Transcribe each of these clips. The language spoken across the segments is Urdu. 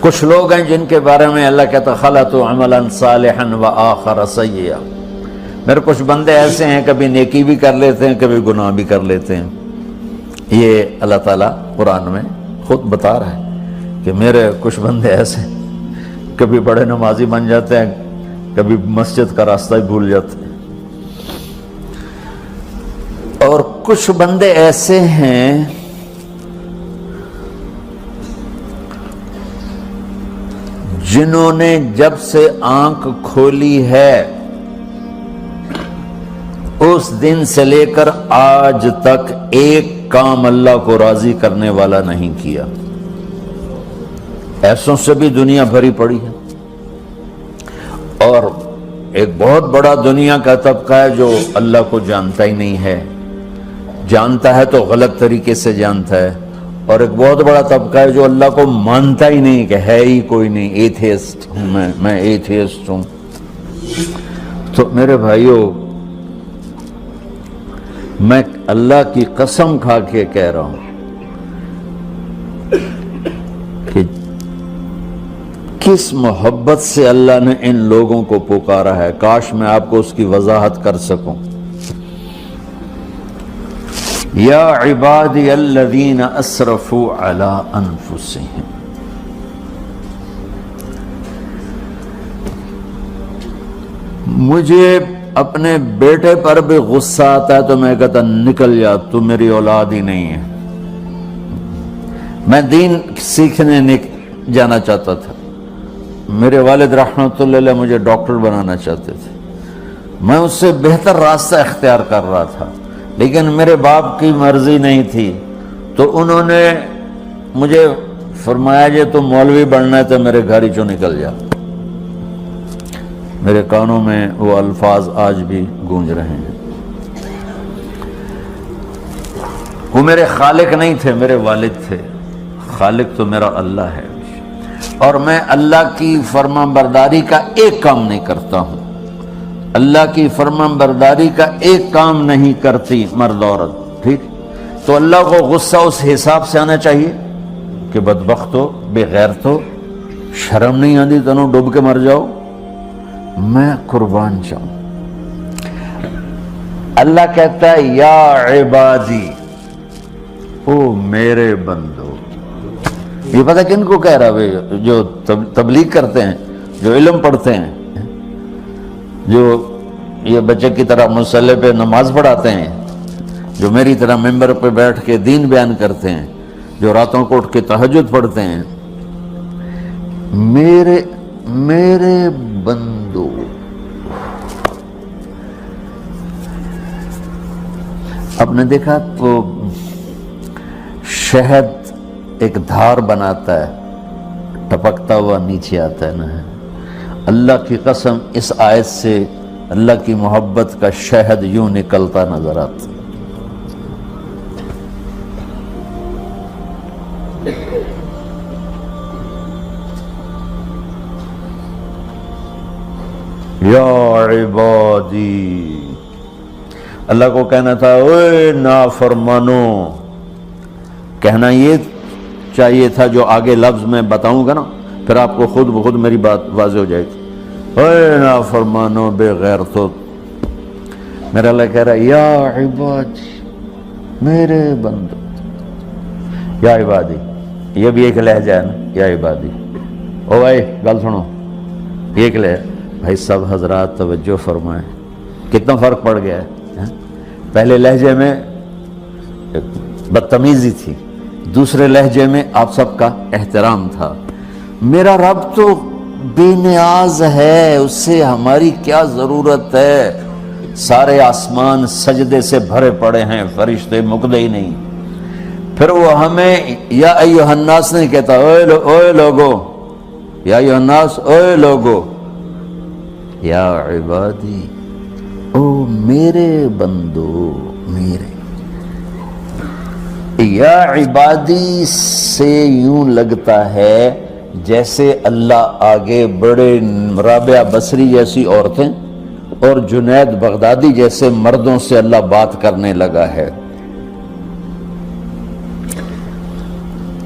کچھ لوگ ہیں جن کے بارے میں اللہ کہتا خلطوا عملا صالحا وآخر سیئا، میرے کچھ بندے ایسے ہیں کبھی نیکی بھی کر لیتے ہیں کبھی گناہ بھی کر لیتے ہیں۔ یہ اللہ تعالیٰ قرآن میں خود بتا رہا ہے کہ میرے کچھ بندے ایسے ہیں، کبھی بڑے نمازی بن جاتے ہیں کبھی مسجد کا راستہ ہی بھول جاتے ہیں، اور کچھ بندے ایسے ہیں جنہوں نے جب سے آنکھ کھولی ہے اس دن سے لے کر آج تک ایک کام اللہ کو راضی کرنے والا نہیں کیا۔ ایسوں سے بھی دنیا بھری پڑی ہے، اور ایک بہت بڑا دنیا کا طبقہ ہے جو اللہ کو جانتا ہی نہیں ہے، جانتا ہے تو غلط طریقے سے جانتا ہے، اور ایک بہت بڑا طبقہ ہے جو اللہ کو مانتا ہی نہیں کہ ہے ہی کوئی نہیں، ایتھیسٹ ہوں میں ایتھیسٹ ہوں۔ تو میرے بھائیوں، میں اللہ کی قسم کھا کے کہہ رہا ہوں کہ کس محبت سے اللہ نے ان لوگوں کو پکارا ہے، کاش میں آپ کو اس کی وضاحت کر سکوں۔ یا عبادی الذین اسرفوا علی انفسہم، مجھے اپنے بیٹے پر بھی غصہ آتا ہے تو میں کہتا نکل جا، تو میری اولاد ہی نہیں ہے۔ میں دین سیکھنے جانا چاہتا تھا، میرے والد رحمۃ اللہ علیہ مجھے ڈاکٹر بنانا چاہتے تھے، میں اس سے بہتر راستہ اختیار کر رہا تھا، لیکن میرے باپ کی مرضی نہیں تھی، تو انہوں نے مجھے فرمایا جی تو مولوی بننا ہے تو میرے گھر ہی چوں نکل جا۔ میرے کانوں میں وہ الفاظ آج بھی گونج رہے ہیں۔ وہ میرے خالق نہیں تھے، میرے والد تھے، خالق تو میرا اللہ ہے، اور میں اللہ کی فرمان برداری کا ایک کام نہیں کرتا ہوں، اللہ کی فرمان برداری کا ایک کام نہیں کرتی مرد عورت، ٹھیک؟ تو اللہ کو غصہ اس حساب سے آنا چاہیے کہ بدبخت ہو، بے غیرت ہو، شرم نہیں آتی تنوں ڈوب کے مر جاؤ۔ میں قربان جاؤں، اللہ کہتا ہے یا عبادی، او میرے بندو۔ یہ پتہ کن کو کہہ رہا ہے؟ جو تبلیغ کرتے ہیں، جو علم پڑھتے ہیں، جو یہ بچے کی طرح مصلی پہ نماز پڑھاتے ہیں، جو میری طرح ممبر پہ بیٹھ کے دین بیان کرتے ہیں، جو راتوں کو اٹھ کے تہجد پڑھتے ہیں۔ میرے بندو، آپ نے دیکھا تو شہد ایک دھار بناتا ہے، ٹپکتا ہوا نیچے آتا ہے نا۔ اللہ کی قسم اس آیت سے اللہ کی محبت کا شہد یوں نکلتا نظر آتا۔ یا عبادی، اللہ کو کہنا تھا اوے نافرمانو، کہنا یہ چاہیے تھا جو آگے لفظ میں بتاؤں گا نا، پھر آپ کو خود بخود میری بات واضح ہو جائے گی۔ اوے نافرمانو، بے غیرتو، میرا اللہ کہہ رہا ہے یا عبادی، میرے بندو، یا عبادی، یہ بھی ایک لہجہ ہے نا، یا عبادی۔ او بھائی گل سنو، یہ ایک لہجہ، بھائی سب حضرات توجہ فرمائیں، کتنا فرق پڑ گیا ہے۔ پہلے لہجے میں بدتمیزی تھی، دوسرے لہجے میں آپ سب کا احترام تھا۔ میرا رب تو بے نیاز ہے، اس سے ہماری کیا ضرورت ہے؟ سارے آسمان سجدے سے بھرے پڑے ہیں، فرشتے مکدے ہی نہیں۔ پھر وہ ہمیں یا ایھا الناس نہیں کہتا، اوے لوگو، یا ایھا الناس، اوے لوگو، یا عبادی، او میرے بندو، میرے۔ یا عبادی سے یوں لگتا ہے جیسے اللہ آگے بڑے رابعہ بصری جیسی عورتیں اور جنید بغدادی جیسے مردوں سے اللہ بات کرنے لگا ہے۔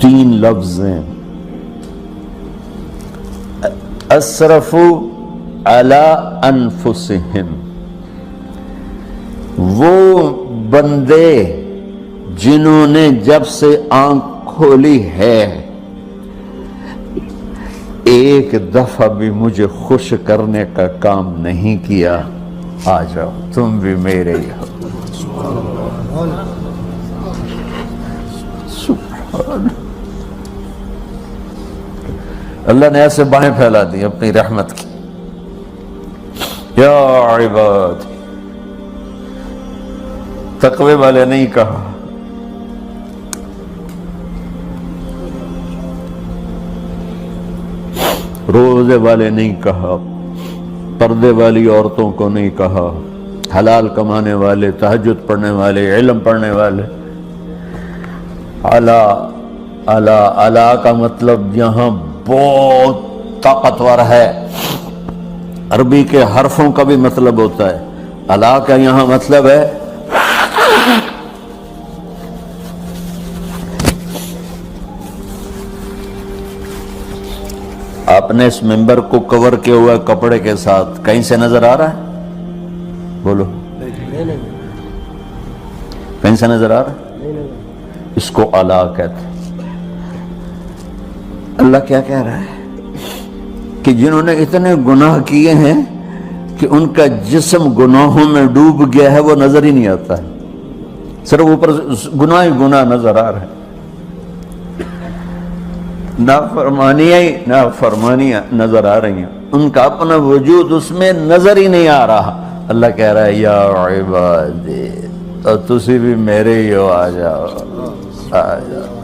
3 لفظ ہیں، اسرفوا علی انفسہم، وہ بندے جنہوں نے جب سے آنکھ کھولی ہے ایک دفعہ بھی مجھے خوش کرنے کا کام نہیں کیا، آ جاؤ تم بھی میرے ہی ہو۔ سبحان اللہ نے ایسے باہیں پھیلا دی اپنی رحمت کی۔ یا عباد، تقوی والے نہیں کہا، روزے والے نہیں کہا، پردے والی عورتوں کو نہیں کہا، حلال کمانے والے، تہجد پڑھنے والے، علم پڑھنے والے۔ اعلیٰ کا مطلب یہاں بہت طاقتور ہے، عربی کے حرفوں کا بھی مطلب ہوتا ہے۔ اعلیٰ کا یہاں مطلب ہے آپ نے اس ممبر کو کور کیا ہوا ہے کپڑے کے ساتھ، کہیں سے نظر آ رہا ہے؟ بولو، کہیں سے نظر آ رہا ہے؟ اس کو اعلیٰ کہتے ہیں۔ اللہ کیا کہہ رہا ہے کہ جنہوں نے اتنے گناہ کیے ہیں کہ ان کا جسم گناہوں میں ڈوب گیا ہے، وہ نظر ہی نہیں آتا ہے، صرف اوپر گناہ ہی گناہ نظر آ رہا ہے، نافرمانیاں نظر آ رہی ہیں، ان کا اپنا وجود اس میں نظر ہی نہیں آ رہا۔ اللہ کہہ رہا ہے یا عبادی، اور تسی بھی میرے ہی ہو، آ جاؤ آ جاؤ۔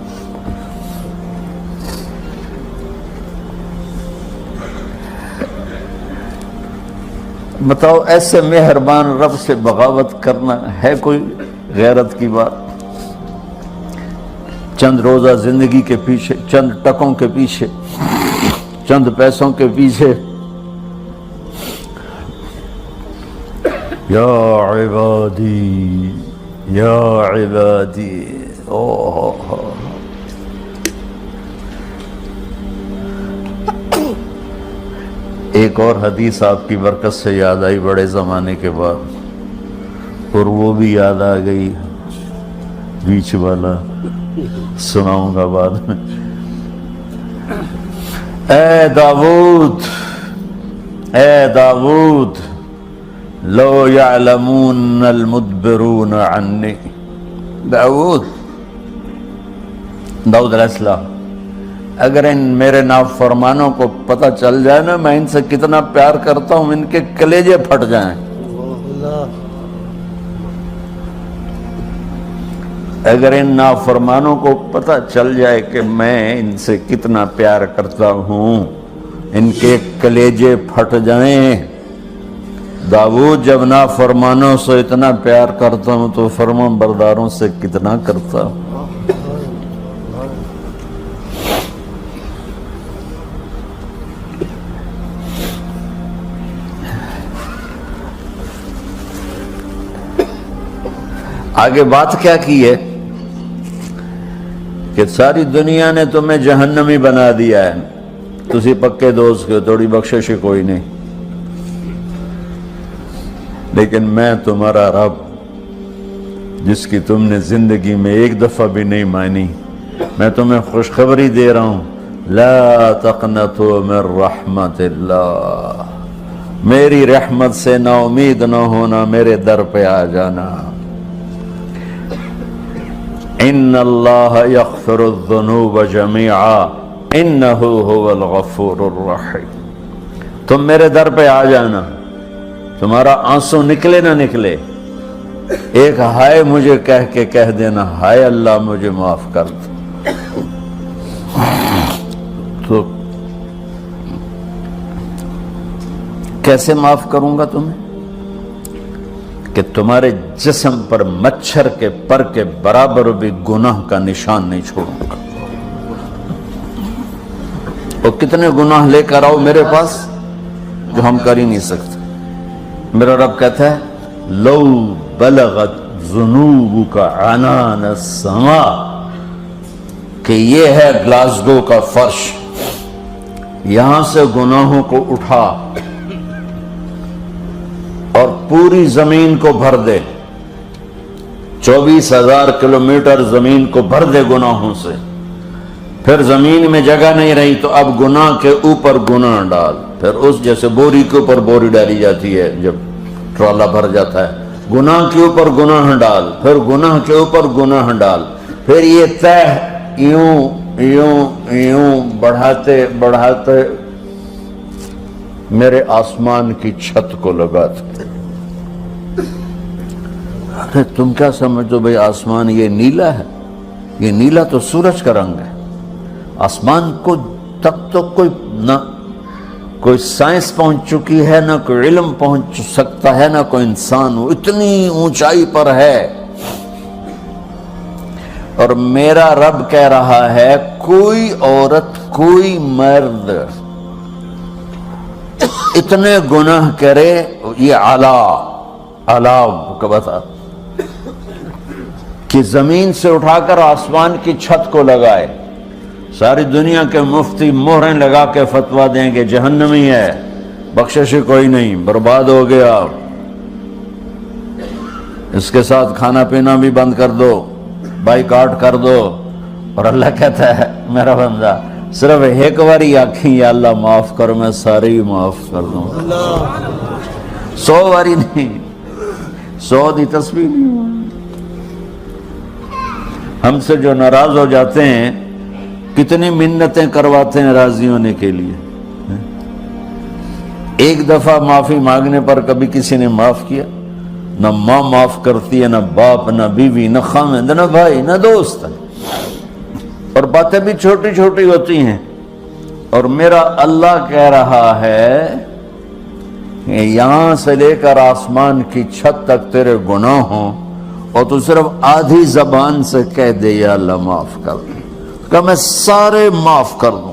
بتاؤ ایسے مہربان رب سے بغاوت کرنا ہے کوئی غیرت کی بات؟ چند روزہ زندگی کے پیچھے، چند ٹکوں کے پیچھے، چند پیسوں کے پیچھے، یا عبادی یا عبادی، ایک اور حدیث آپ کی برکت سے یاد آئی بڑے زمانے کے بعد، اور وہ بھی یاد آ گئی، بیچ والا سناؤں گا بعد میں۔ اے داؤد، اے داؤد، لو یعلمون المدبرون عنی، داؤد علیہ السلام، اگر ان میرے نافرمانوں کو پتہ چل جائے نا میں ان سے کتنا پیار کرتا ہوں، ان کے کلیجے پھٹ جائیں۔ اگر ان نافرمانوں کو پتہ چل جائے کہ میں ان سے کتنا پیار کرتا ہوں، ان کے کلیجے پھٹ جائیں۔ داؤد جب نافرمانوں سے اتنا پیار کرتا ہوں تو فرمان برداروں سے کتنا کرتا ہوں۔ آگے بات کیا کی ہے کہ ساری دنیا نے تمہیں جہنمی بنا دیا ہے، تسی پکے دوست کے تھوڑی بخشش کوئی نہیں، لیکن میں تمہارا رب جس کی تم نے زندگی میں ایک دفعہ بھی نہیں مانی، میں تمہیں خوشخبری دے رہا ہوں، لا تقنطوا من رحمت اللہ، میری رحمت سے نا امید نہ ہونا، میرے در پہ آ جانا۔ ان اللہ یغفر الذنوب جميعا انہ هو الغفور الرحیم، تم میرے در پہ آ جانا، تمہارا آنسو نکلے نہ نکلے، ایک ہائے مجھے کہہ دینا، ہائے اللہ مجھے معاف کر دو، تو کیسے معاف کروں گا تمہیں کہ تمہارے جسم پر مچھر کے پر کے برابر بھی گناہ کا نشان نہیں چھوڑوں گا۔ اور کتنے گناہ لے کر آؤ میرے پاس جو ہم کر ہی نہیں سکتے۔ میرا رب کہتا ہے لو بلغت ذنوبک عنان السماء، کہ یہ ہے گلاسگو کا فرش، یہاں سے گناہوں کو اٹھا اور پوری زمین کو بھر دے، 24,000 کلومیٹر زمین کو بھر دے گناہوں سے، پھر زمین میں جگہ نہیں رہی تو اب گناہ کے اوپر گناہ ڈال، پھر اس جیسے بوری کے اوپر بوری ڈالی جاتی ہے جب ٹرالا بھر جاتا ہے، گناہ کے اوپر گناہ ڈال، پھر گناہ کے اوپر گناہ ڈال، پھر یہ تہ یوں یوں یوں بڑھاتے بڑھاتے میرے آسمان کی چھت کو لگاتے۔ ارے تم کیا سمجھو بھئی آسمان یہ نیلا ہے؟ یہ نیلا تو سورج کا رنگ ہے۔ آسمان کو تک تو کوئی سائنس پہنچ چکی ہے، نہ کوئی علم پہنچ سکتا ہے، نہ کوئی انسان، وہ اتنی اونچائی پر ہے۔ اور میرا رب کہہ رہا ہے کوئی عورت کوئی مرد اتنے گناہ کرے، یہ اعلیٰ کا بتا کہ زمین سے اٹھا کر آسمان کی چھت کو لگائے، ساری دنیا کے مفتی مہریں لگا کے فتویٰ دیں گے جہنمی ہے، بخشش کوئی نہیں، برباد ہو گیا، اس کے ساتھ کھانا پینا بھی بند کر دو، بائیکاٹ کر دو۔ اور اللہ کہتا ہے میرا بندہ صرف ایک باری آکھیں یا اللہ معاف کر، میں سارے ہی معاف کر دوں، 100 باری نہیں، 100 دی تسبیح نہیں۔ ہم سے جو ناراض ہو جاتے ہیں کتنی منتیں کرواتے ہیں راضی ہونے کے لیے، ایک دفعہ معافی مانگنے پر کبھی کسی نے معاف کیا؟ نہ ماں معاف کرتی ہے، نہ باپ، نہ بیوی، نہ خامند، نہ بھائی، نہ دوست، اور باتیں بھی چھوٹی چھوٹی ہوتی ہیں۔ اور میرا اللہ کہہ رہا ہے کہ یہاں سے لے کر آسمان کی چھت تک تیرے گناہ ہوں اور تو صرف آدھی زبان سے کہہ دے یا اللہ معاف کر دے، کہ میں سارے معاف کر دوں۔